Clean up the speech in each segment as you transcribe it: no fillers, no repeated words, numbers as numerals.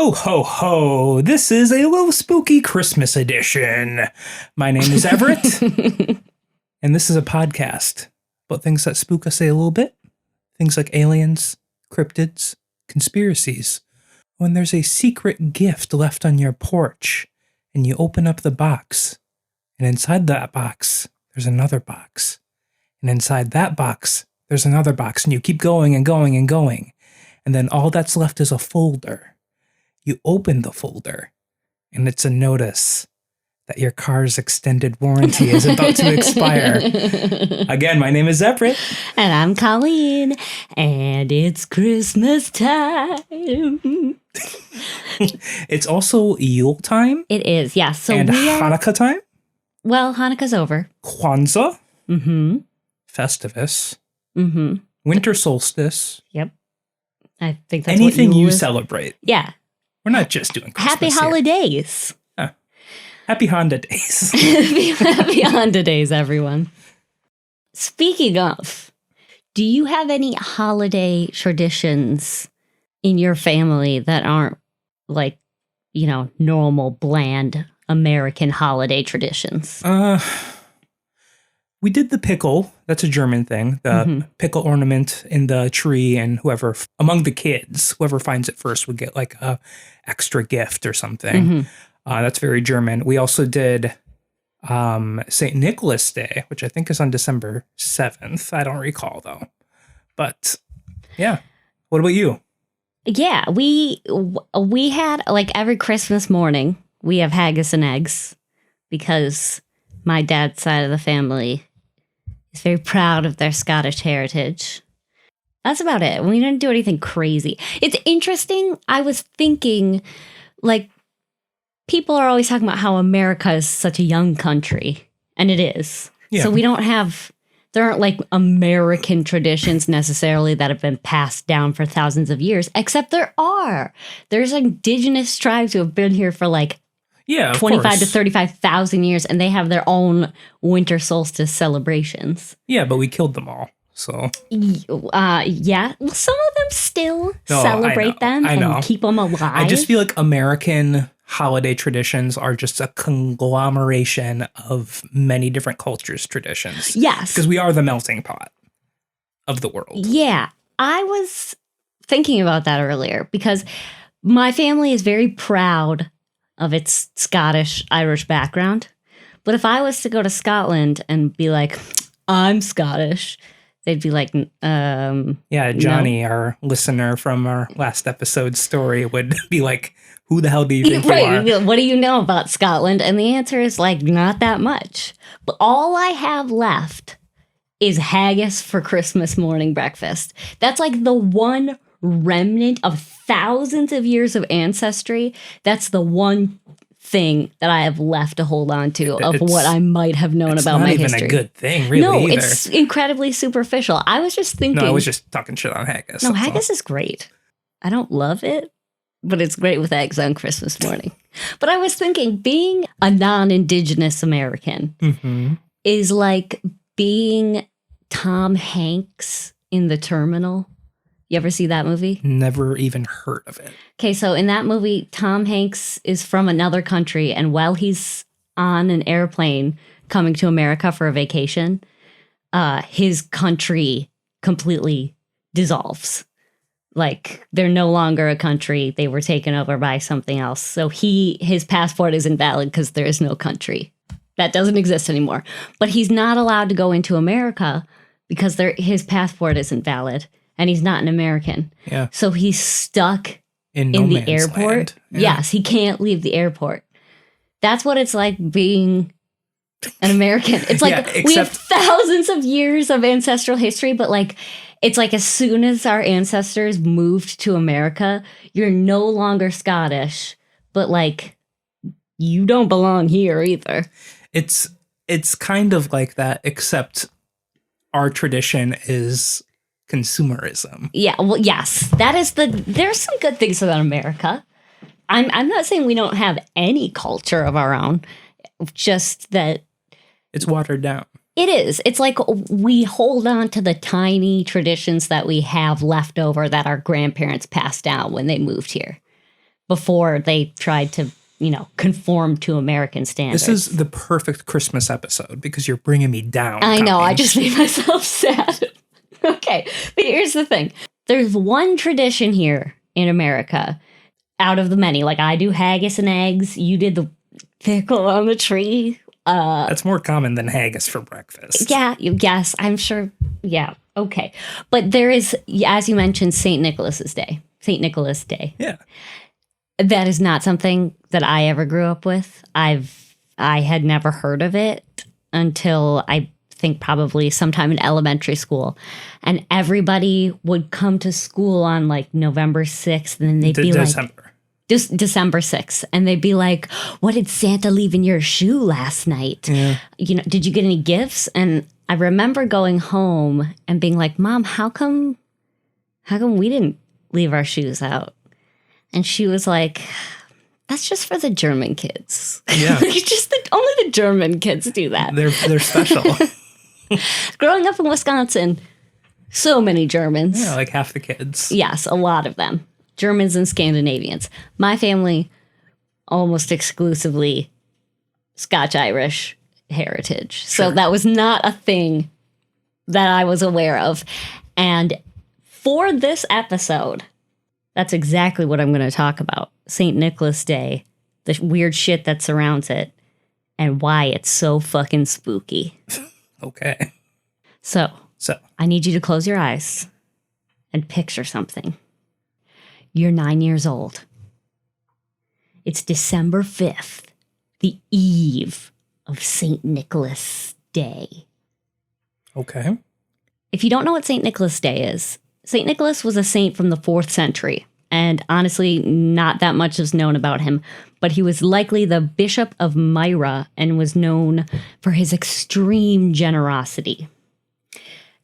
Ho, ho, ho. This is a Lil Spooky Christmas edition. My name is Everett, and this is a podcast about things that spook us a little bit. Things like aliens, cryptids, conspiracies. When there's a secret gift left on your porch, and you open up the box, and inside that box, there's another box. And inside that box, there's another box, and you keep going and going and going. And then all that's left is a folder. You open the folder, and it's a notice that your car's extended warranty is about to expire. Again, my name is Everett. And I'm Colleen. And it's Christmas time. It's also Yule time. It is, yeah. So and Hanukkah time. Well, Hanukkah's over. Kwanzaa. Mm-hmm. Festivus. Mm-hmm. Winter solstice. Yep. I think that's anything what you celebrate. Yeah. We're not just doing Christmas Happy here. holidays. Happy Honda days. Happy Honda days, everyone. Speaking of, do you have any holiday traditions in your family that aren't like, normal, bland American holiday traditions? We did the pickle. That's a German thing. The pickle ornament in the tree, and whoever, among the kids, whoever finds it first would get like a extra gift or something. That's very German. We also did St. Nicholas Day, which I think is on December 7th. I don't recall, though. But, yeah. What about you? Yeah, we had, like, every Christmas morning, we have haggis and eggs because my dad's side of the family is very proud of their Scottish heritage. That's about it. We didn't do anything crazy. It's interesting. I was thinking, like, people are always talking about how America is such a young country, and it is. Yeah. So there aren't like American traditions necessarily that have been passed down for thousands of years, except there are. There's indigenous tribes who have been here for like 25 to 35,000 years, and they have their own winter solstice celebrations. Yeah, but we killed them all. So yeah, well, some of them still celebrate them and keep them alive. I just feel like American holiday traditions are just a conglomeration of many different cultures' traditions. Yes. Because we are the melting pot of the world. Yeah. I was thinking about that earlier because my family is very proud of its Scottish-Irish background. But if I was to go to Scotland and be like, I'm Scottish, they'd be like, yeah, Johnny, our listener from our last episode's story, would be like, who the hell do you think you are? What do you know about Scotland? And the answer is like, not that much. But all I have left is haggis for Christmas morning breakfast. That's like the one remnant of thousands of years of ancestry. That's the one thing that I have left to hold on to of what I might have known about my history. It's not even a good thing, really, No, either. It's incredibly superficial. I was just thinking... No, I was just talking shit on haggis. No, haggis is great. I don't love it, but it's great with eggs on Christmas morning. But I was thinking, being a non-Indigenous American is like being Tom Hanks in The Terminal. You ever see that movie? Never even heard of it. Okay, so in that movie, Tom Hanks is from another country, and while he's on an airplane coming to America for a vacation, his country completely dissolves. Like, they're no longer a country. They were taken over by something else. So his passport is invalid because there is no country. That doesn't exist anymore. But he's not allowed to go into America because his passport isn't valid. And he's not an American. Yeah. So he's stuck in the airport. Yeah. Yes, he can't leave the airport. That's what it's like being an American. It's like we have thousands of years of ancestral history, but like it's like as soon as our ancestors moved to America, you're no longer Scottish, but like you don't belong here either. It's kind of like that, except our tradition is consumerism. Yeah, well, yes. There's some good things about America. I'm not saying we don't have any culture of our own, just that it's watered down. It is. It's like we hold on to the tiny traditions that we have left over that our grandparents passed down when they moved here. before they tried to, conform to American standards. This is the perfect Christmas episode because you're bringing me down. I know, I just made myself sad. Okay, but here's the thing. There's one tradition here in America out of the many. Like, I do haggis and eggs. You did the pickle on the tree. That's more common than haggis for breakfast. Yeah, yes, I'm sure. Yeah, okay. But there is, as you mentioned, St. Nicholas Day. Yeah. That is not something that I ever grew up with. I had never heard of it until I think probably sometime in elementary school. And everybody would come to school on like November 6th and then they'd be December. December 6th. And they'd be like, what did Santa leave in your shoe last night? Yeah. Did you get any gifts? And I remember going home and being like, Mom, how come we didn't leave our shoes out? And she was like, that's just for the German kids. Yeah. Only the German kids do that. They're special. Growing up in Wisconsin, so many Germans. Yeah, like half the kids. Yes, a lot of them. Germans and Scandinavians. My family, almost exclusively Scotch-Irish heritage. Sure. So that was not a thing that I was aware of. And for this episode, that's exactly what I'm going to talk about. St. Nicholas Day, the weird shit that surrounds it, and why it's so fucking spooky. Okay. So, I need you to close your eyes and picture something. You're 9 years old. It's December 5th, the eve of St. Nicholas Day. Okay. If you don't know what St. Nicholas Day is, St. Nicholas was a saint from the 4th century, and honestly, not that much is known about him, but he was likely the bishop of Myra and was known for his extreme generosity.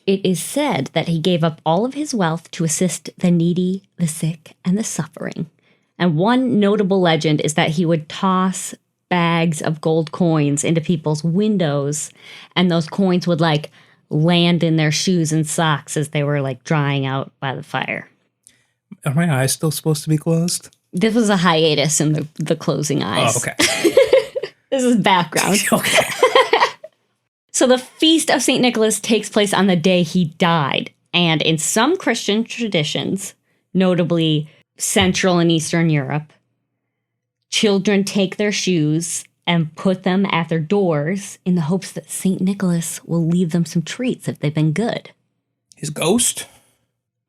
It is said that he gave up all of his wealth to assist the needy, the sick, and the suffering. And one notable legend is that he would toss bags of gold coins into people's windows, and those coins would land in their shoes and socks as they were drying out by the fire. Are my eyes still supposed to be closed? This was a hiatus in the closing eyes. Oh, okay. This is background. Okay. So the Feast of St. Nicholas takes place on the day he died. And in some Christian traditions, notably Central and Eastern Europe, children take their shoes and put them at their doors in the hopes that St. Nicholas will leave them some treats if they've been good. His ghost?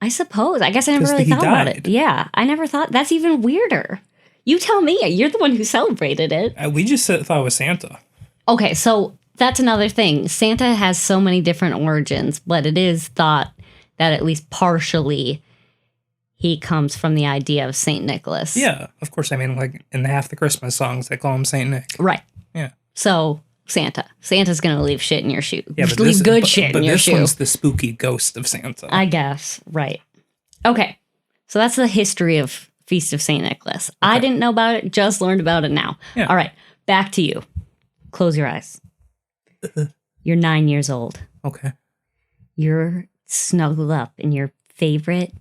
I suppose. I guess I never really thought about it. Yeah, I never thought. That's even weirder. You tell me. You're the one who celebrated it. We just thought it was Santa. Okay, so that's another thing. Santa has so many different origins, but it is thought that at least partially he comes from the idea of St. Nicholas. Yeah, of course. I mean, in half the Christmas songs, they call him St. Nick. Right. Yeah. So, Santa's going to leave shit in your shoe. Yeah, but leave good shit in your shoe. But this one's the spooky ghost of Santa. I guess. Right. Okay. So that's the history of Feast of St. Nicholas. Okay. I didn't know about it, just learned about it now. Yeah. All right. Back to you. Close your eyes. You're 9 years old. Okay. You're snuggled up in your favorite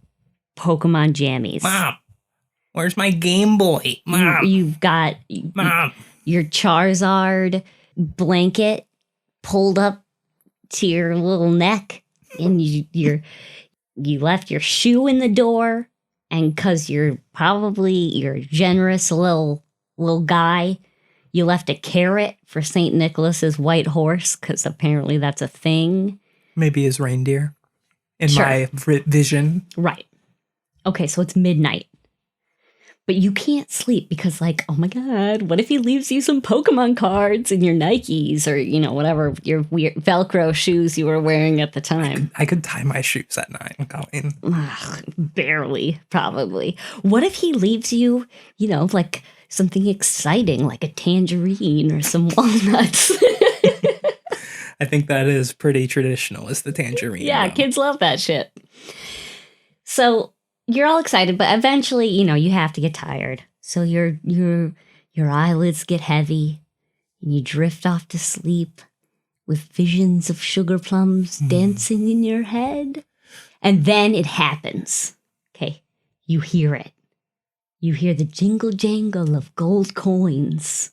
Pokemon jammies. Mom, where's my Game Boy? Mom. You've got Mom. Your Charizard blanket pulled up to your little neck, and you left your shoe in the door, and because you're generous little guy, you left a carrot for St. Nicholas's white horse, because apparently that's a thing. Maybe his reindeer, in my vision. Right. Okay, so it's midnight. But you can't sleep because, oh my God, what if he leaves you some Pokemon cards in your Nikes or, whatever, your weird Velcro shoes you were wearing at the time? I could tie my shoes at 9, Colleen. Barely, probably. What if he leaves you, something exciting, like a tangerine or some walnuts? I think that is pretty traditional, is the tangerine. Yeah, kids love that shit. So you're all excited, but eventually, you have to get tired. So your eyelids get heavy, and you drift off to sleep with visions of sugar plums dancing in your head. And then it happens. Okay, you hear it. You hear the jingle jangle of gold coins,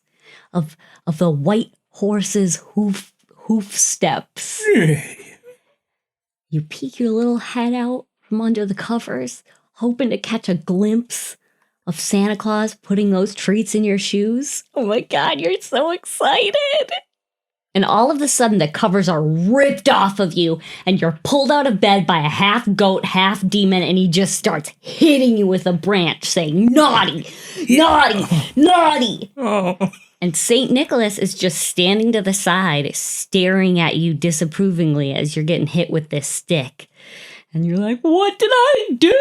of the white horse's hoof steps. You peek your little head out from under the covers, hoping to catch a glimpse of Santa Claus putting those treats in your shoes. Oh my God, you're so excited. And all of a sudden, the covers are ripped off of you, and you're pulled out of bed by a half goat, half demon, and he just starts hitting you with a branch, saying, naughty, naughty, naughty. Oh. And St. Nicholas is just standing to the side, staring at you disapprovingly as you're getting hit with this stick. And you're like, what did I do?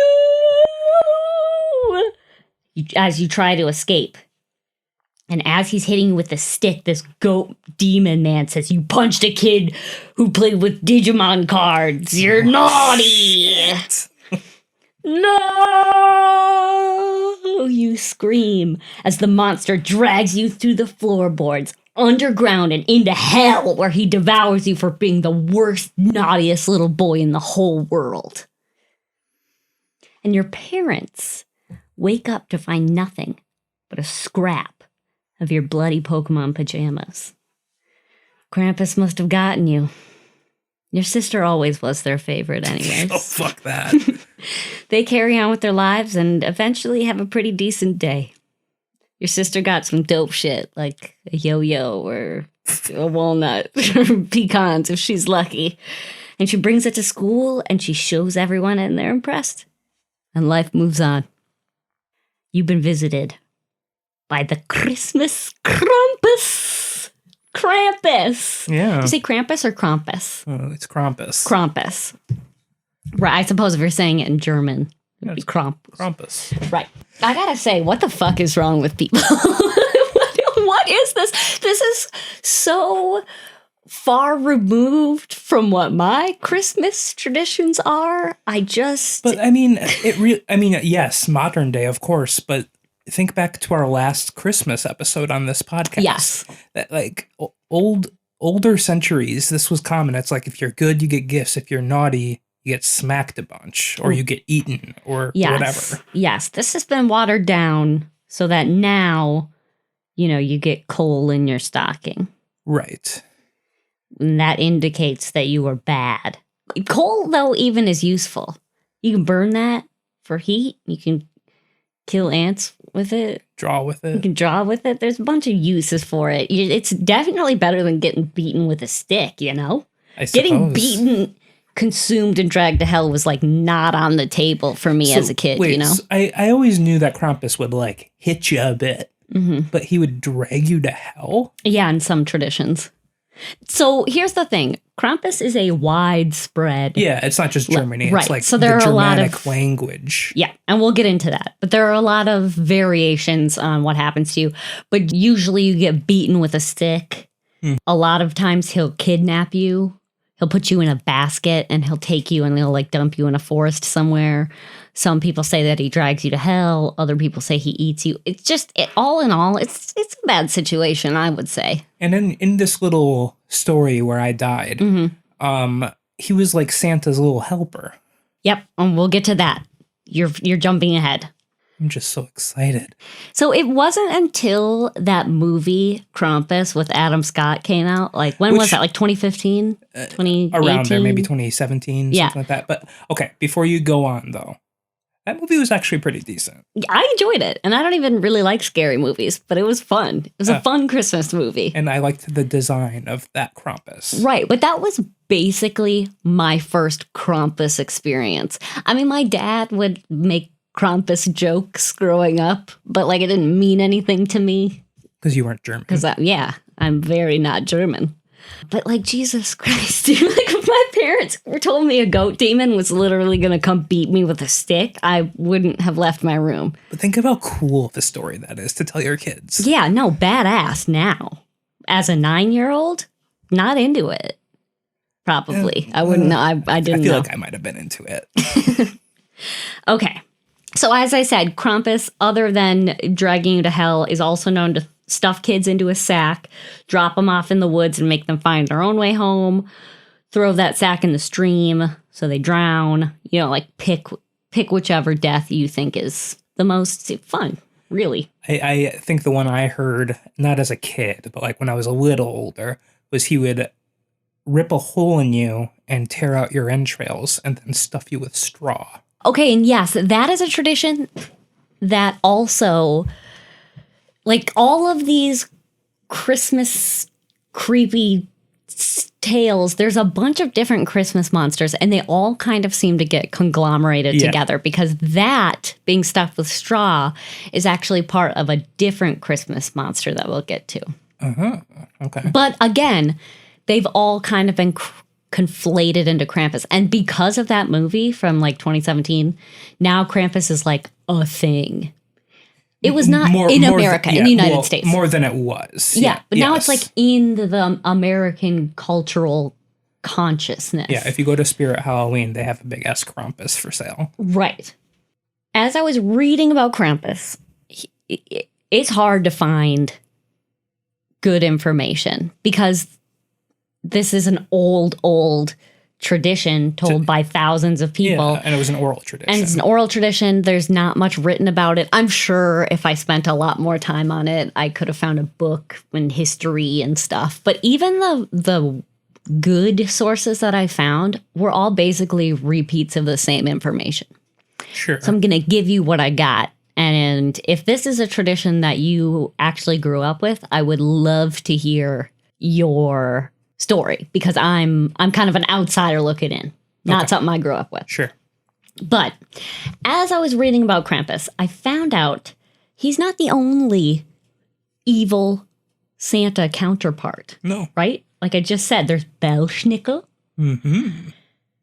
As you try to escape. And as he's hitting you with the stick, this goat demon man says, you punched a kid who played with Digimon cards. You're naughty. No! You scream as the monster drags you through the floorboards, underground and into hell, where he devours you for being the worst, naughtiest little boy in the whole world. And your parents wake up to find nothing but a scrap of your bloody Pokemon pajamas. Krampus must have gotten you. Your sister always was their favorite anyways. Oh, fuck that. They carry on with their lives and eventually have a pretty decent day. Your sister got some dope shit, like a yo-yo or a walnut or pecans if she's lucky. And she brings it to school and she shows everyone and they're impressed. And life moves on. You've been visited by the Christmas Krampus. Krampus. Yeah. Did you say Krampus or Krampus? Oh, it's Krampus. Krampus. Right. I suppose if you're saying it in German, it would be Krampus. Krampus. Right. I gotta say, what the fuck is wrong with people? What is this? This is so far removed from what my Christmas traditions are. But I mean, yes, modern day, of course, but think back to our last Christmas episode on this podcast. Yes. That like older centuries, this was common. It's like if you're good, you get gifts. If you're naughty, you get smacked a bunch or you get eaten or whatever. Yes. This has been watered down so that now, you get coal in your stocking. Right. And that indicates that you are bad. Coal, though, even is useful. You can burn that for heat. You can kill ants with it. Draw with it. You can draw with it. There's a bunch of uses for it. It's definitely better than getting beaten with a stick, I suppose. Getting beaten, consumed, and dragged to hell was like not on the table for me as a kid, So I always knew that Krampus would like hit you a bit, but he would drag you to hell? Yeah, in some traditions. So here's the thing. Krampus is a widespread. Yeah, it's not just Germany. Right. It's like so there the are Germanic a lot of language. Yeah, and we'll get into that. But there are a lot of variations on what happens to you. But usually you get beaten with a stick. A lot of times he'll kidnap you. He'll put you in a basket and he'll take you and he'll like dump you in a forest somewhere. Some people say that he drags you to hell. Other people say he eats you. It's just, all in all, it's a bad situation, I would say. And in this little story where I died, he was like Santa's little helper. Yep, and we'll get to that. You're jumping ahead. I'm just so excited. So it wasn't until that movie Krampus with Adam Scott came out. Like, when was that? Like 2015? 2018? Around there, maybe 2017, Yeah. something like that. But okay, before you go on though, that movie was actually pretty decent. I enjoyed it. And I don't even really like scary movies, but it was fun. It was a fun Christmas movie. And I liked the design of that Krampus. Right. But that was basically my first Krampus experience. I mean, my dad would make Krampus jokes growing up, but like it didn't mean anything to me. Because you weren't German. Because, I'm very not German. But like, Jesus Christ, dude, like if my parents were told me a goat demon was literally going to come beat me with a stick, I wouldn't have left my room. But think of how cool of a story that is to tell your kids. Yeah, no, badass now. As a 9-year-old, not into it. Probably. I wouldn't know. I didn't know. I feel like I might have been into it. Okay. So as I said, Krampus, other than dragging you to hell, is also known to stuff kids into a sack, drop them off in the woods and make them find their own way home, throw that sack in the stream so they drown, like pick whichever death you think is the most fun, really. I think the one I heard, not as a kid, but like when I was a little older, was he would rip a hole in you and tear out your entrails and then stuff you with straw. Okay, and yes, that is a tradition that also, like all of these Christmas creepy tales, there's a bunch of different Christmas monsters, and they all kind of seem to get conglomerated together because that, being stuffed with straw, is actually part of a different Christmas monster that we'll get to. Uh-huh. Okay. But again, they've all kind of been conflated into Krampus. And because of that movie from like 2017, now Krampus is like a thing. It was not in America, in the United States. More than it was. Yeah, but now it's like in the American cultural consciousness. Yeah, if you go to Spirit Halloween, they have a big ass Krampus for sale. Right. As I was reading about Krampus, it's hard to find good information because this is an old tradition told by thousands of people. Yeah, and it was an oral tradition. And it's an oral tradition. There's not much written about it. I'm sure if I spent a lot more time on it, I could have found a book and history and stuff. But even the good sources that I found were all basically repeats of the same information. Sure. So I'm going to give you what I got. And if this is a tradition that you actually grew up with, I would love to hear your story because I'm kind of an outsider looking in, not something I grew up with. Sure. But as I was reading about Krampus, I found out he's not the only evil Santa counterpart. No. Right? Like I just said, there's Belschnickel. Mm-hmm.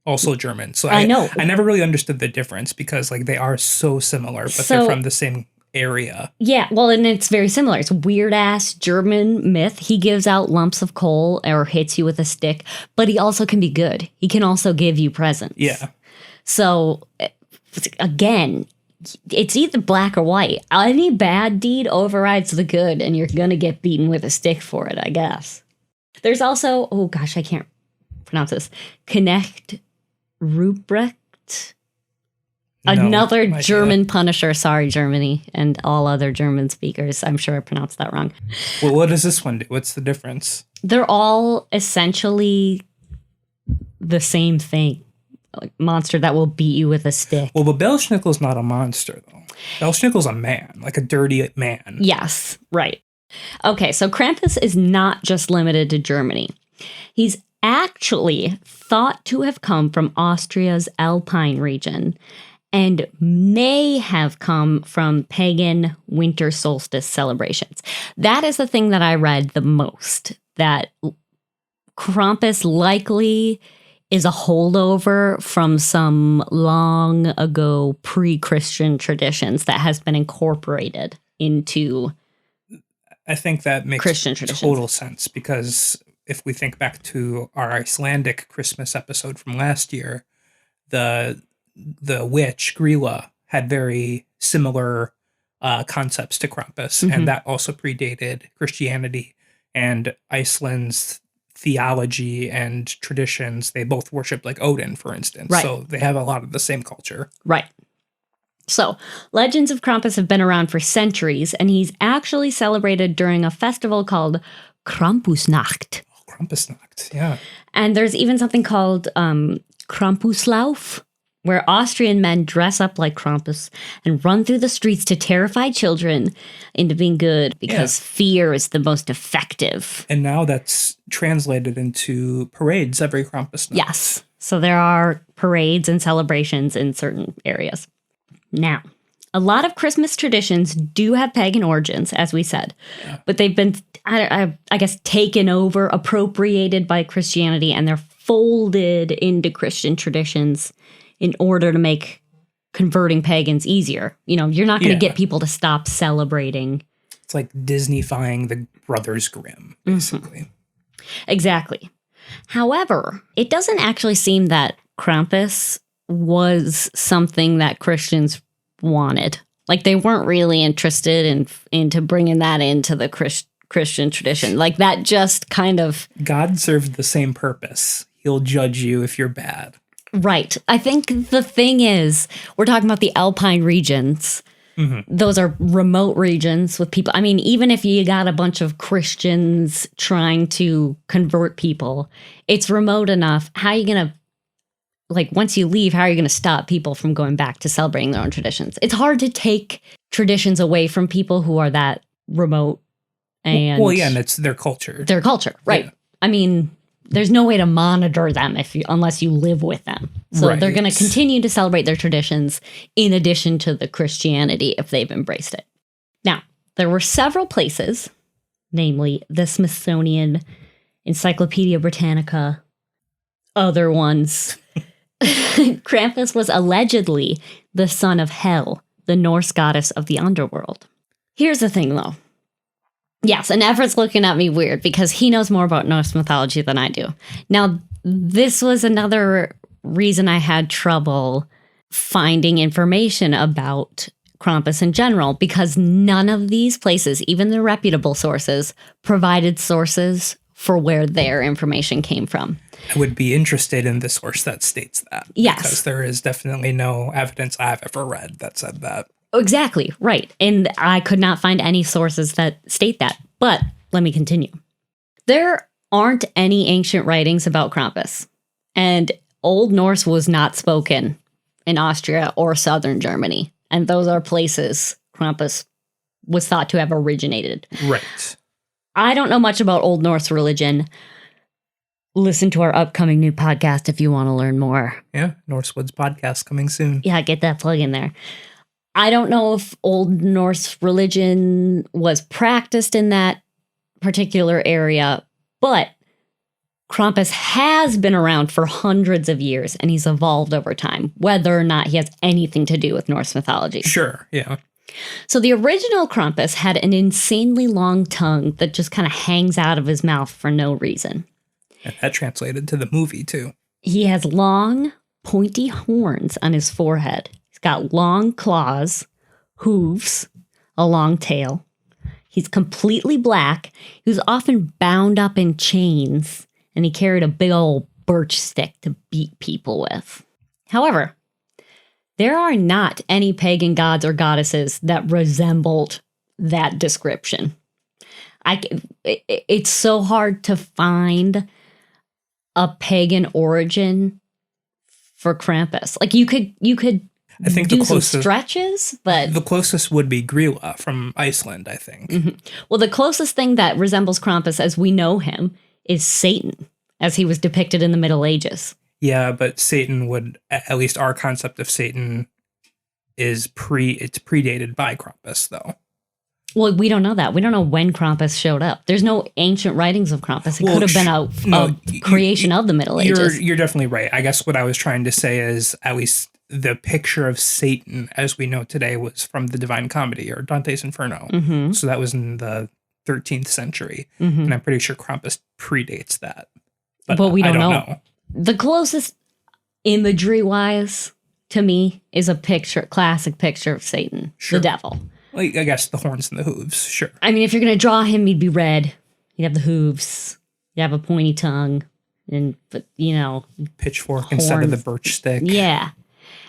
Also German. So I know. I never really understood the difference because like they are so similar, but they're from the same area. Yeah, well, and it's very similar. It's a weird-ass German myth. He gives out lumps of coal or hits you with a stick, but he also can be good. He can also give you presents. Yeah. So, again, it's either black or white. Any bad deed overrides the good, and you're going to get beaten with a stick for it, I guess. There's also, oh gosh, I can't pronounce this, Knecht Ruprecht. Another German Punisher. Sorry, Germany and all other German speakers. I'm sure I pronounced that wrong. Well, what does this one do? What's the difference? They're all essentially the same thing. Like monster that will beat you with a stick. Well, but Belschnickel's not a monster, though. Belschnickel's a man, like a dirty man. Yes, right. Okay, so Krampus is not just limited to Germany. He's actually thought to have come from Austria's Alpine region and may have come from pagan winter solstice celebrations. That is the thing that I read the most, that Krampus likely is a holdover from some long ago pre-Christian traditions that has been incorporated into I think that makes Christian traditions. Total sense because if we think back to our Icelandic Christmas episode from last year, the witch Grilla had very similar concepts to Krampus, and that also predated Christianity and Iceland's theology and traditions. They both worship like Odin, for instance. Right. So they have a lot of the same culture. Right. So, legends of Krampus have been around for centuries, and he's actually celebrated during a festival called Krampusnacht. Oh, Krampusnacht, yeah. And there's even something called Krampuslauf, where Austrian men dress up like Krampus and run through the streets to terrify children into being good because fear is the most effective. And now that's translated into parades every Krampusnacht. Yes. So there are parades and celebrations in certain areas. Now, a lot of Christmas traditions do have pagan origins, as we said, but they've been, I guess, taken over, appropriated by Christianity, and they're folded into Christian traditions in order to make converting pagans easier. You know, you're not going to get people to stop celebrating. It's like Disney-fying the Brothers Grimm, basically. Exactly. However, it doesn't actually seem that Krampus was something that Christians wanted. Like they weren't really interested into bringing that into the Christian tradition. Like that just kind of... God served the same purpose. He'll judge you if you're bad. Right. I think the thing is, we're talking about the Alpine regions. Those are remote regions with people. I mean, even if you got a bunch of Christians trying to convert people, it's remote enough. How are you going to, like, once you leave, how are you going to stop people from going back to celebrating their own traditions? It's hard to take traditions away from people who are that remote. And and it's their culture. Their culture, right. Yeah. I mean, there's no way to monitor them unless you live with them. So they're going to continue to celebrate their traditions in addition to the Christianity if they've embraced it. Now, there were several places, namely the Smithsonian, Encyclopedia Britannica, other ones. Krampus was allegedly the son of Hel, the Norse goddess of the underworld. Here's the thing, though. Yes, and Everett's looking at me weird because he knows more about Norse mythology than I do. Now, this was another reason I had trouble finding information about Krampus in general, because none of these places, even the reputable sources, provided sources for where their information came from. I would be interested in the source that states that. Yes. Because there is definitely no evidence I've ever read that said that. Exactly, right. And I could not find any sources that state that. But let me continue. There aren't any ancient writings about Krampus. And Old Norse was not spoken in Austria or southern Germany. And those are places Krampus was thought to have originated. Right. I don't know much about Old Norse religion. Listen to our upcoming new podcast if you want to learn more. Yeah, Northwoods podcast coming soon. Yeah, get that plug in there. I don't know if Old Norse religion was practiced in that particular area, but Krampus has been around for hundreds of years, and he's evolved over time, whether or not he has anything to do with Norse mythology. Sure, yeah. So the original Krampus had an insanely long tongue that just kind of hangs out of his mouth for no reason. And that translated to the movie, too. He has long, pointy horns on his forehead. He's got long claws, hooves, a long tail. He's completely black. He was often bound up in chains, and he carried a big old birch stick to beat people with. However, there are not any pagan gods or goddesses that resembled that description. It's so hard to find a pagan origin for Krampus. Like you could I think do the closest some stretches, but the closest would be Grilla from Iceland, I think. Mm-hmm. Well, the closest thing that resembles Krampus as we know him is Satan, as he was depicted in the Middle Ages. Yeah, but Satan would, at least our concept of Satan is it's predated by Krampus, though. Well, we don't know that. We don't know when Krampus showed up. There's no ancient writings of Krampus. It could have been a creation of the Middle Ages. You're definitely right. I guess what I was trying to say is at least the picture of Satan as we know today was from the Divine Comedy or Dante's Inferno. Mm-hmm. So that was in the 13th century. Mm-hmm. And I'm pretty sure Krampus predates that. But we don't know. The closest imagery-wise to me is a classic picture of Satan, the devil. Like, I guess the horns and the hooves, sure. I mean, if you're going to draw him, he'd be red. He'd have the hooves. He'd have a pointy tongue. Pitchfork horns. Instead of the birch stick. Yeah.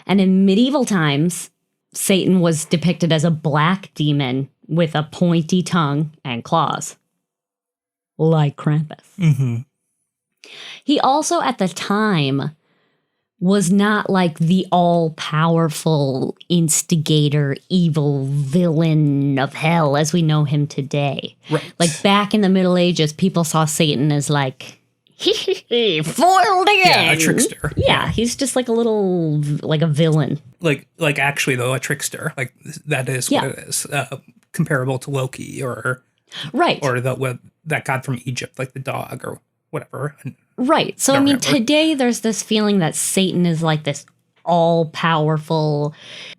And in medieval times, Satan was depicted as a black demon with a pointy tongue and claws. Like Krampus. Mm-hmm. He also, at the time, was not like the all-powerful instigator, evil villain of hell as we know him today. Right. Like back in the Middle Ages, people saw Satan as like, foiled again. Yeah, a trickster. Yeah, he's just like a villain. Like actually though, a trickster. Like that is what it is. Comparable to Loki or that god from Egypt, like the dog or whatever. Right. So, today there's this feeling that Satan is like this all-powerful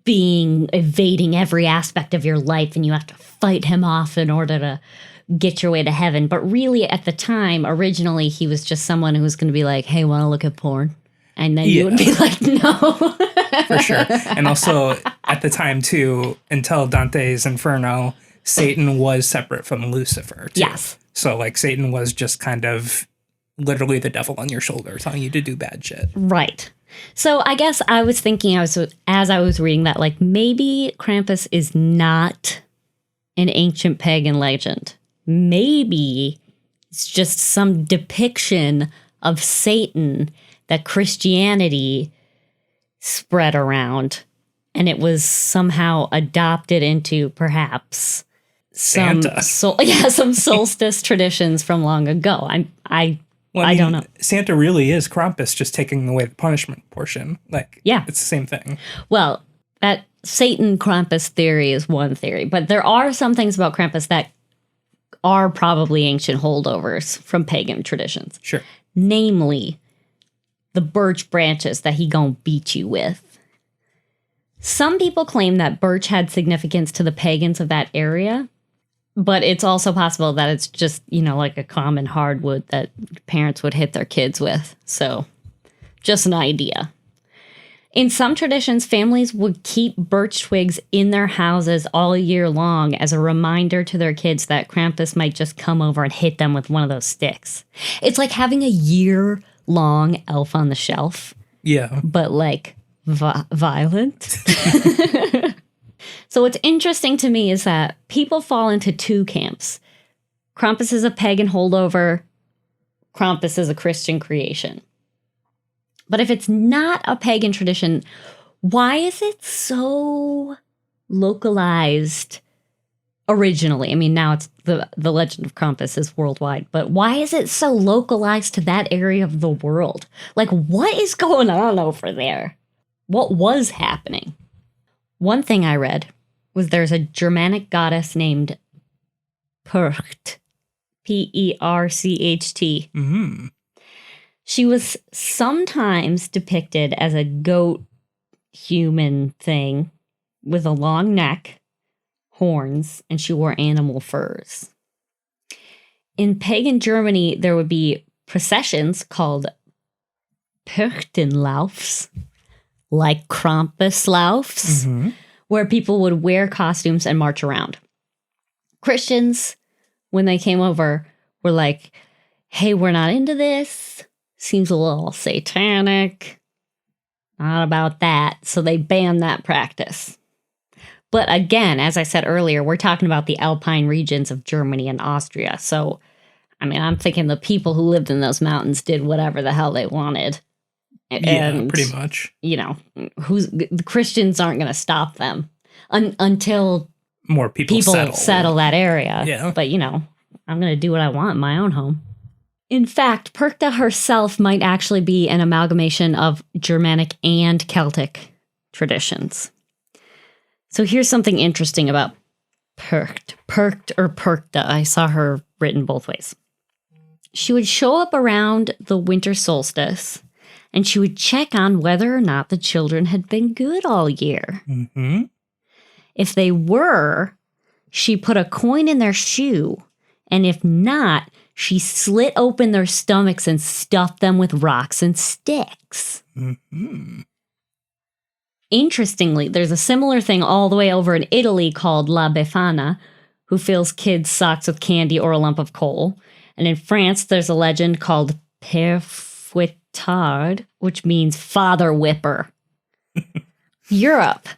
being evading every aspect of your life, and you have to fight him off in order to get your way to heaven. But really, at the time, originally, he was just someone who was going to be like, hey, want to look at porn? And then you would be like, no. For sure. And also, at the time, too, until Dante's Inferno, Satan was separate from Lucifer, too. Yes. So, like, Satan was just kind of literally the devil on your shoulder telling you to do bad shit. Right. So I guess I was thinking, as I was reading that, like maybe Krampus is not an ancient pagan legend. Maybe it's just some depiction of Satan that Christianity spread around, and it was somehow adopted into perhaps some solstice traditions from long ago. I don't know. Santa really is Krampus, just taking away the punishment portion. Like, yeah, it's the same thing. Well, that Satan Krampus theory is one theory, but there are some things about Krampus that are probably ancient holdovers from pagan traditions. Sure. Namely, the birch branches that he gonna beat you with. Some people claim that birch had significance to the pagans of that area, but it's also possible that it's just, like a common hardwood that parents would hit their kids with. So, just an idea. In some traditions, families would keep birch twigs in their houses all year long as a reminder to their kids that Krampus might just come over and hit them with one of those sticks. It's like having a year-long elf on the shelf. Yeah. But like violent. So what's interesting to me is that people fall into two camps. Krampus is a pagan holdover. Krampus is a Christian creation. But if it's not a pagan tradition, why is it so localized originally? I mean, now it's the legend of Krampus is worldwide, but why is it so localized to that area of the world? Like, what is going on over there? What was happening? One thing I read was there's a Germanic goddess named Percht, Percht. Mm-hmm. She was sometimes depicted as a goat human thing with a long neck, horns, and she wore animal furs. In pagan Germany, there would be processions called Perchtenlaufs, like Krampuslaufs, where people would wear costumes and march around. Christians, when they came over, were like, hey, we're not into this. Seems a little satanic. Not about that. So they banned that practice. But again, as I said earlier, we're talking about the Alpine regions of Germany and Austria. So, I mean, I'm thinking the people who lived in those mountains did whatever the hell they wanted. Yeah, pretty much. The Christians aren't going to stop them until more people settle that area. Yeah. But, I'm going to do what I want in my own home. In fact, Perchta herself might actually be an amalgamation of Germanic and Celtic traditions. So here's something interesting about Percht or Perchta. I saw her written both ways. She would show up around the winter solstice, and she would check on whether or not the children had been good all year. Mm-hmm. If they were, she put a coin in their shoe, and if not, she slit open their stomachs and stuffed them with rocks and sticks. Mm-hmm. Interestingly, there's a similar thing all the way over in Italy called La Befana, who fills kids' socks with candy or a lump of coal. And in France, there's a legend called Père Fouettard, which means father whipper. Europe.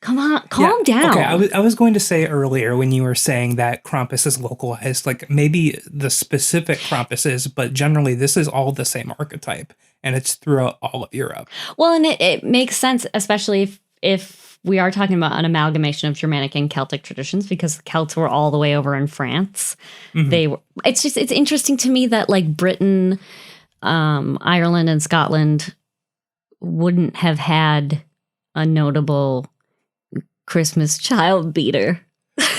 Come on, calm down. Okay, I was going to say earlier when you were saying that Krampus is localized, like maybe the specific Krampus is, but generally this is all the same archetype, and it's throughout all of Europe. Well, and it makes sense, especially if we are talking about an amalgamation of Germanic and Celtic traditions, because the Celts were all the way over in France. Mm-hmm. It's interesting to me that like Britain, Ireland, and Scotland wouldn't have had a notable Christmas child beater.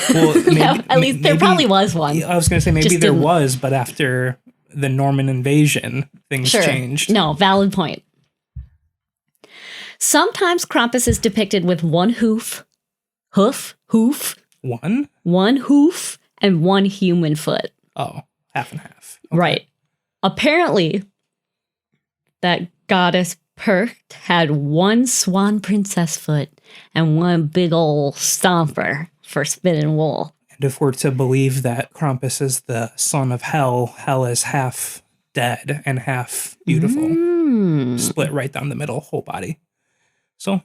Well, at least there probably was one. I was going to say maybe there was, but after the Norman invasion, things changed. No, valid point. Sometimes Krampus is depicted with one hoof. One? One hoof and one human foot. Oh, half and half. Okay. Right. Apparently, that goddess Percht had one swan princess foot and one big ol' stomper for spinning wool. And if we're to believe that Krampus is the son of hell, hell is half dead and half beautiful. split right down the middle, whole body. So,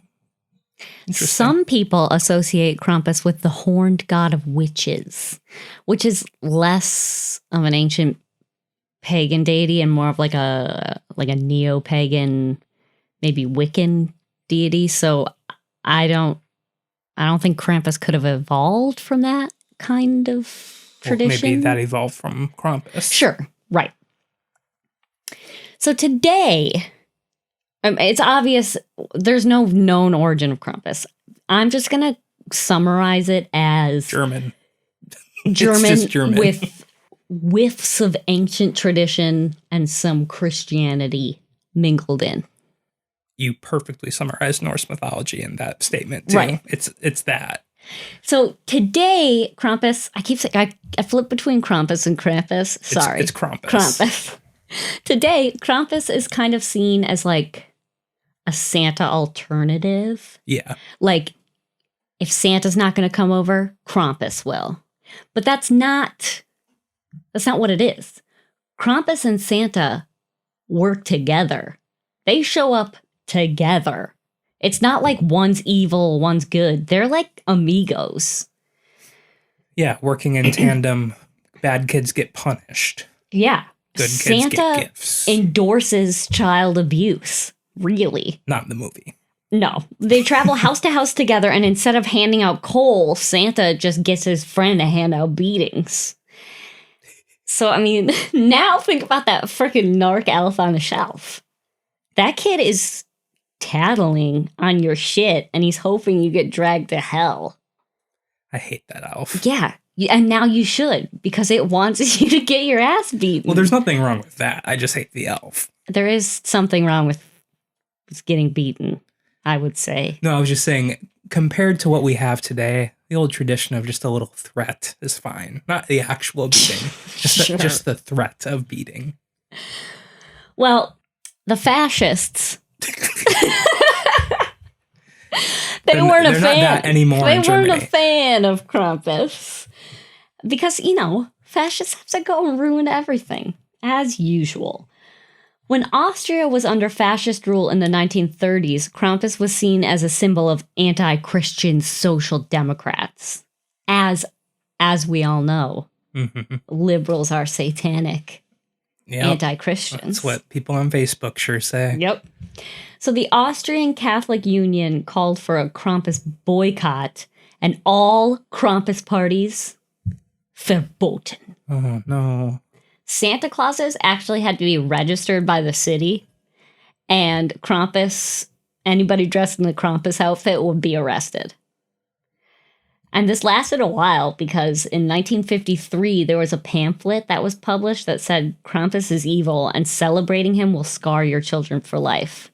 interesting. Some people associate Krampus with the horned god of witches, which is less of an ancient pagan deity and more of like a neo-pagan, maybe Wiccan deity. So I don't think Krampus could have evolved from that kind of tradition. Maybe that evolved from Krampus. Sure, right. So today, it's obvious there's no known origin of Krampus. I'm just going to summarize it as German with whiffs of ancient tradition and some Christianity mingled in. You perfectly summarized Norse mythology in that statement, too. Right. It's that. So today, Krampus, I keep saying, I flip between Krampus and Krampus. Sorry. It's Krampus. Krampus. Today, Krampus is kind of seen as like a Santa alternative. Yeah. Like, if Santa's not going to come over, Krampus will. But that's not what it is. Krampus and Santa work together. They show up together. It's not like one's evil, one's good. They're like amigos. Yeah, working in tandem. Bad kids get punished. Yeah. Good kids Santa get gifts. endorses child abuse, really. Not in the movie. No. They travel house to house together, and instead of handing out coal, Santa just gets his friend to hand out beatings. So, I mean, now think about that freaking narc elf on the shelf. That kid is tattling on your shit, and he's hoping you get dragged to hell. I hate that elf. Yeah. And now you should, because it wants you to get your ass beaten. Well, there's nothing wrong with that. I just hate the elf. There is something wrong with getting beaten, I would say. No, I was just saying, compared to what we have today, the old tradition of just a little threat is fine. Not the actual beating, just the threat of beating. Well, the fascists... They weren't a fan. They're not that anymore They in Germany. weren't a fan of Krampus. Because, fascists have to go and ruin everything, as usual. When Austria was under fascist rule in the 1930s, Krampus was seen as a symbol of anti-Christian social democrats. As we all know, liberals are satanic anti-Christians. That's what people on Facebook sure say. Yep. So the Austrian Catholic Union called for a Krampus boycott, and all Krampus parties verboten. Oh, no. Santa Clauses actually had to be registered by the city, and Krampus, anybody dressed in the Krampus outfit would be arrested. And this lasted a while because in 1953, there was a pamphlet that was published that said Krampus is evil and celebrating him will scar your children for life.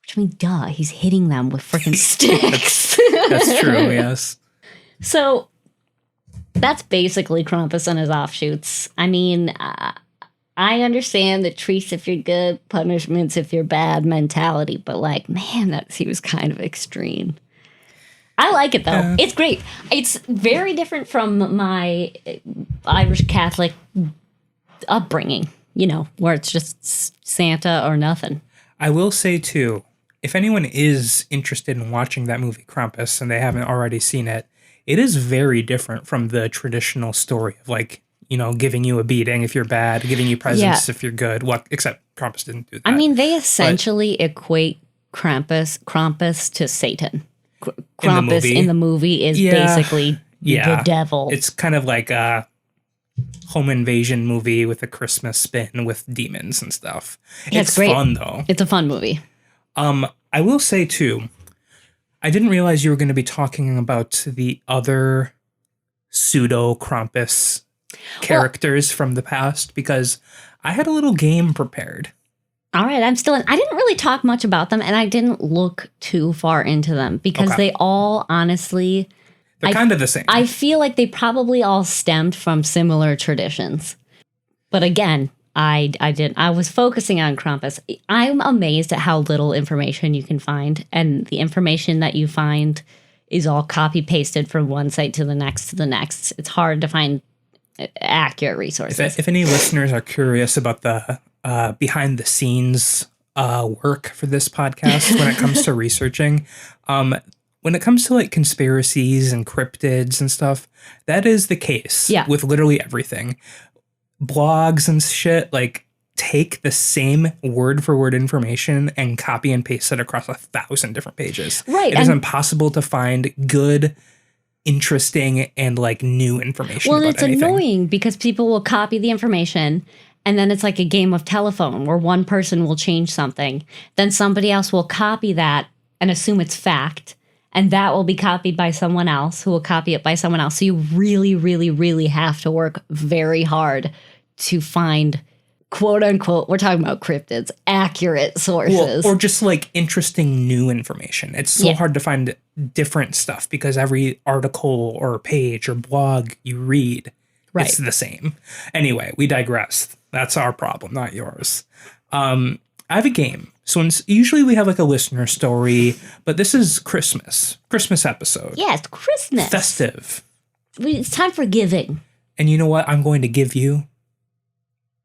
Which, I mean, duh, he's hitting them with freaking sticks. That's true, yes. So that's basically Krampus and his offshoots. I mean, I understand the treats if you're good, punishments if you're bad mentality, but like, man, that seems kind of extreme. I like it, though. It's great. It's very different from my Irish Catholic upbringing, where it's just Santa or nothing. I will say, too, if anyone is interested in watching that movie Krampus and they haven't already seen it, it is very different from the traditional story of, like, giving you a beating if you're bad, giving you presents if you're good. Except Krampus didn't do that. I mean, they essentially equate Krampus to Satan. Krampus in the movie is basically the devil. It's kind of like a home invasion movie with a Christmas spin with demons and stuff. It's great. Fun, though. It's a fun movie. I will say, too, I didn't realize you were going to be talking about the other pseudo-Krampus characters from the past, because I had a little game prepared. All right, I'm still in. I didn't really talk much about them, and I didn't look too far into them, because they all, honestly... They're kind of the same. I feel like they probably all stemmed from similar traditions. But again, I was focusing on Krampus. I'm amazed at how little information you can find, and the information that you find is all copy-pasted from one site to the next. It's hard to find accurate resources. If any listeners are curious about the behind-the-scenes work for this podcast when it comes to researching. When it comes to like conspiracies and cryptids and stuff, that is the case with literally everything. Blogs and shit, like, take the same word for word information and copy and paste it across 1,000 different pages. Right. It is impossible to find good, interesting, and like new information. Well, about it's anything. annoying because people will copy the information and then it's like a game of telephone where one person will change something. Then somebody else will copy that and assume it's fact. And that will be copied by someone else who will copy it by someone else. So you really, really, really have to work very hard to find, quote unquote, we're talking about cryptids, accurate sources. Or just like interesting new information. It's so hard to find different stuff because every article or page or blog you read, it's the same. Anyway, we digress. That's our problem, not yours. I have a game. So usually we have like a listener story, but this is Christmas episode. Yeah, it's Christmas. Festive. It's time for giving. And you know what? I'm going to give you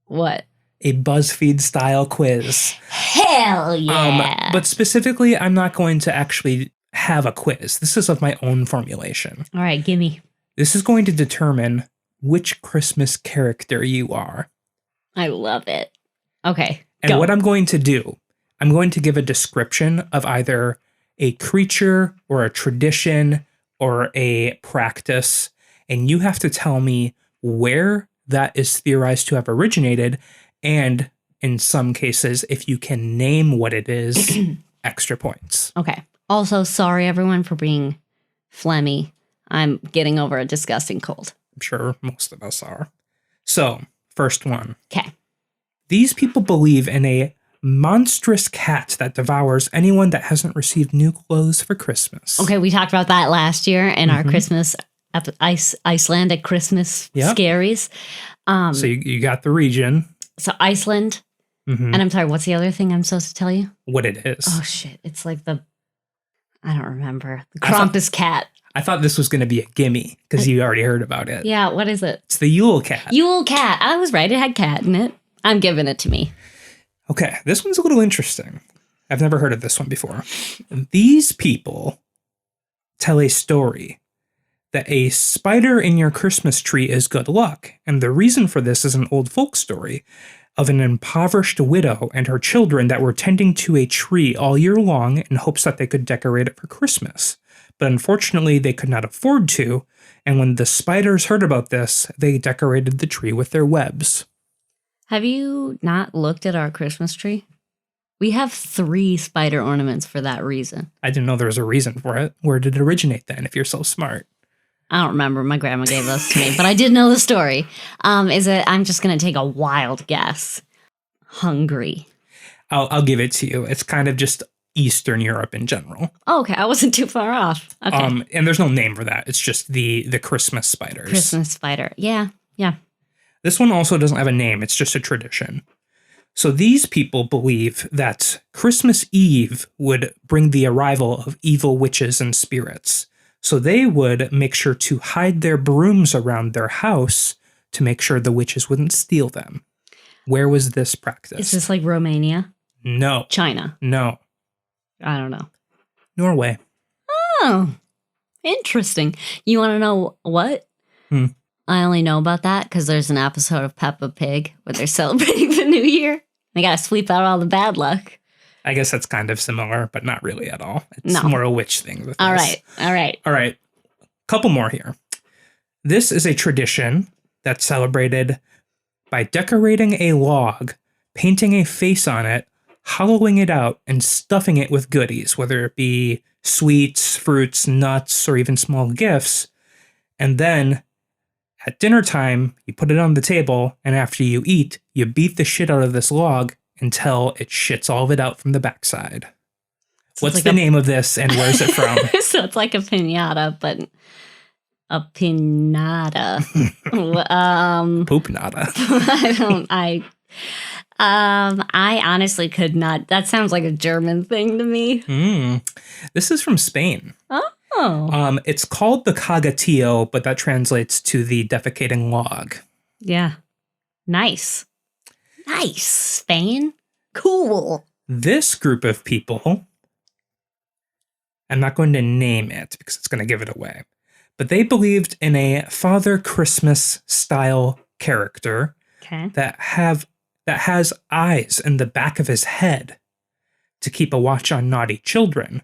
what? A BuzzFeed style quiz. Hell yeah. But specifically, I'm not going to actually have a quiz. This is of my own formulation. All right, gimme. This is going to determine which Christmas character you are. I love it. Okay. And what I'm going to do, I'm going to give a description of either a creature or a tradition or a practice, and you have to tell me where that is theorized to have originated, and in some cases, if you can name what it is, extra points. Okay. Also, sorry everyone for being phlegmy. I'm getting over a disgusting cold. I'm sure most of us are. So, first one. Okay. These people believe in a monstrous cat that devours anyone that hasn't received new clothes for Christmas. Okay, we talked about that last year in our Christmas, Icelandic Christmas scaries. So you got the region. So Iceland. And I'm sorry, what's the other thing I'm supposed to tell you? What it is. Oh, shit. It's like I don't remember. The Krampus cat. I thought this was going to be a gimme because you already heard about it. Yeah, what is it? It's the Yule cat. Yule cat. I was right. It had cat in it. I'm giving it to me. Okay, this one's a little interesting. I've never heard of this one before. These people tell a story that a spider in your Christmas tree is good luck. And the reason for this is an old folk story of an impoverished widow and her children that were tending to a tree all year long in hopes that they could decorate it for Christmas. But unfortunately, they could not afford to. And when the spiders heard about this, they decorated the tree with their webs. Have you not looked at our Christmas tree? We have 3 spider ornaments for that reason. I didn't know there was a reason for it. Where did it originate then, if you're so smart? I don't remember. My grandma gave those to me, but I did know the story. Is it? I'm just going to take a wild guess. Hungary. I'll give it to you. It's kind of just Eastern Europe in general. Oh, okay. I wasn't too far off. Okay. And there's no name for that. It's just the Christmas spiders. Christmas spider. Yeah. Yeah. This one also doesn't have a name. It's just a tradition. So these people believe that Christmas Eve would bring the arrival of evil witches and spirits. So they would make sure to hide their brooms around their house to make sure the witches wouldn't steal them. Where was this practice? Is this like Romania? No. China? No. I don't know. Norway. Oh, interesting. You want to know what? I only know about that because there's an episode of Peppa Pig where they're celebrating the new year. They got to sweep out all the bad luck. I guess that's kind of similar, but not really at all. It's more a witch thing. With all this. right. All right. Couple more here. This is a tradition that's celebrated by decorating a log, painting a face on it, hollowing it out, and stuffing it with goodies, whether it be sweets, fruits, nuts, or even small gifts. And then at dinner time, you put it on the table, and after you eat, you beat the shit out of this log until it shits all of it out from the backside. So what's like the name of this, and where's it from? So it's like a piñata, but a pinata. Poopnata. I honestly could not. That sounds like a German thing to me. This is from Spain. Oh. It's called the cagatillo, but that translates to the defecating log. Yeah. Nice. Spain. Cool. This group of people, I'm not going to name it because it's going to give it away, but they believed in a Father Christmas style character that has eyes in the back of his head to keep a watch on naughty children.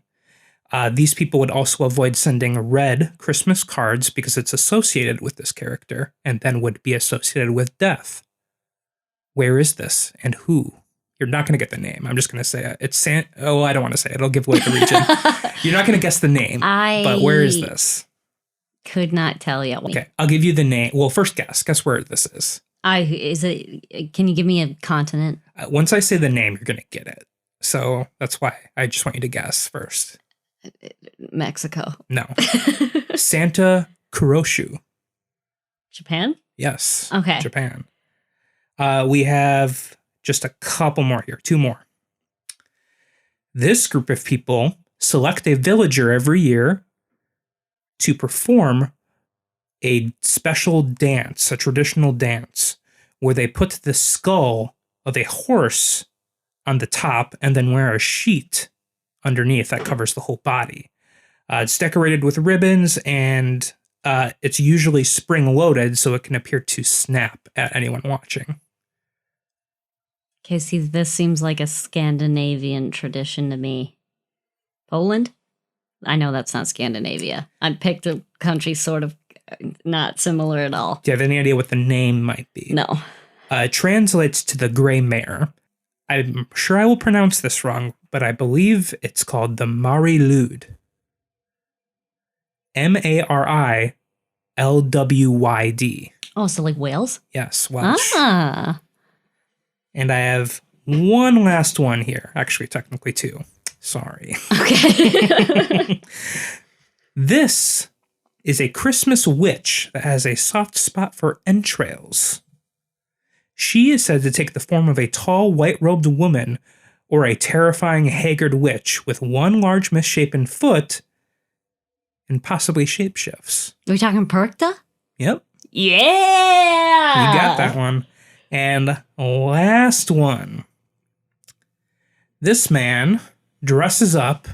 These people would also avoid sending red Christmas cards because it's associated with this character and then would be associated with death. Where is this and who? You're not going to get the name. I'm just going to say it. It's I don't want to say it. It'll give away the region. You're not going to guess the name. But where is this? Could not tell you. Okay, I'll give you the name. Well, first guess. Guess where this is. Can you give me a continent? Once I say the name, you're going to get it. So that's why I just want you to guess first. Mexico. No. Santa Kuroshu. Japan? Yes. Okay. Japan. We have just a couple more here. 2 more. This group of people select a villager every year to perform a special dance, a traditional dance, where they put the skull of a horse on the top and then wear a sheet underneath that covers the whole body. It's decorated with ribbons and it's usually spring-loaded so it can appear to snap at anyone watching. Okay, see, this seems like a Scandinavian tradition to me. Poland? I know that's not Scandinavia. I picked a country sort of not similar at all. Do you have any idea what the name might be? No. It translates to the Grey Mare. I'm sure I will pronounce this wrong, but I believe it's called the Marilwyd. Marilwyd. Oh, so like Wales? Yes, Welsh. Ah. And I have one last one here. Actually, technically 2. Sorry. Okay. This is a Christmas witch that has a soft spot for entrails. She is said to take the form of a tall, white-robed woman or a terrifying, haggard witch with one large misshapen foot and possibly shapeshifts. Are we talking Perkta? Yep. Yeah! You got that one. And last one. This man dresses up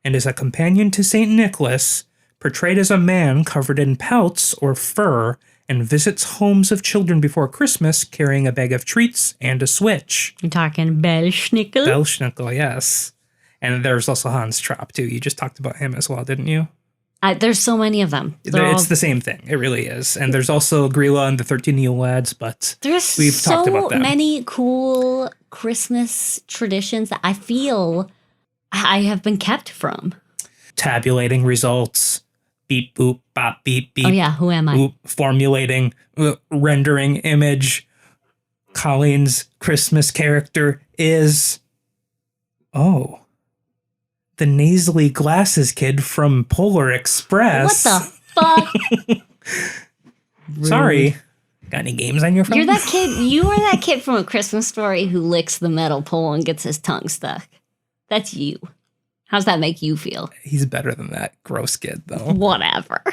and is a companion to St. Nicholas, portrayed as a man covered in pelts or fur, and visits homes of children before Christmas carrying a bag of treats and a switch. You're talking Belschnickel? Belschnickel, yes. And there's also Hans Trapp, too. You just talked about him as well, didn't you? There's so many of them. It's the same thing. It really is. And there's also Grilla and the 13 Yule Lads, but we've talked about them. There's so many cool Christmas traditions that I feel I have been kept from. Tabulating results, beep, boop, bop, beep, beep. Oh, yeah. Who am I? Boop, formulating, rendering image. Colleen's Christmas character is... Oh... the nasally glasses kid from Polar Express. What the fuck? Sorry. Got any games on your phone? You're that kid. You are that kid from A Christmas Story who licks the metal pole and gets his tongue stuck. That's you. How's that make you feel? He's better than that gross kid, though. Whatever.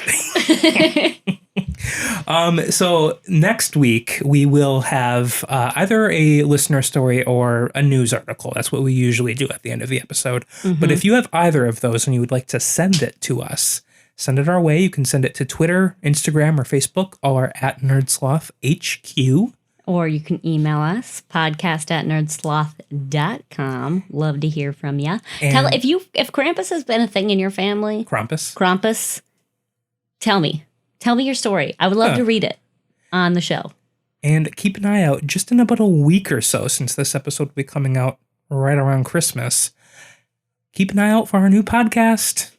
So next week we will have either a listener story or a news article. That's what we usually do at the end of the episode. Mm-hmm. But if you have either of those and you would like to send it to us, send it our way. You can send it to Twitter, Instagram, or Facebook. All are at NerdSloth HQ. Or you can email us, podcast@nerdsloth.com. Love to hear from you. Tell if Krampus has been a thing in your family. Krampus. Tell me your story. I would love to read it on the show. And keep an eye out just in about a week or so, since this episode will be coming out right around Christmas. Keep an eye out for our new podcast,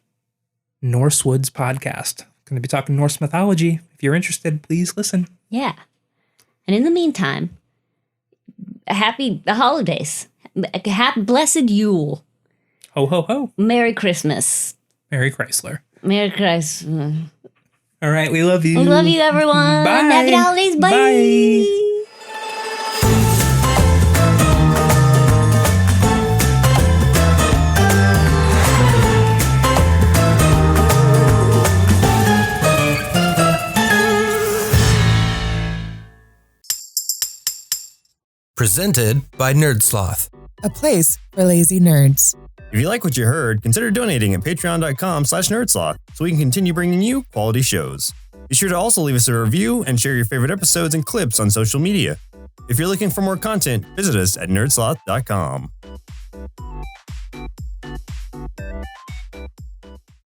Norse Woods Podcast. Going to be talking Norse mythology. If you're interested, please listen. Yeah. And in the meantime, happy holidays. Blessed Yule. Ho, ho, ho. Merry Christmas. Merry Chrysler. Merry Christmas. All right, we love you. We love you, everyone. Bye. Happy holidays. Bye. Bye. Presented by NerdSloth. a place for lazy nerds. If you like what you heard, consider donating at patreon.com/NerdSloth so we can continue bringing you quality shows. Be sure to also leave us a review and share your favorite episodes and clips on social media. If you're looking for more content, visit us at nerdsloth.com.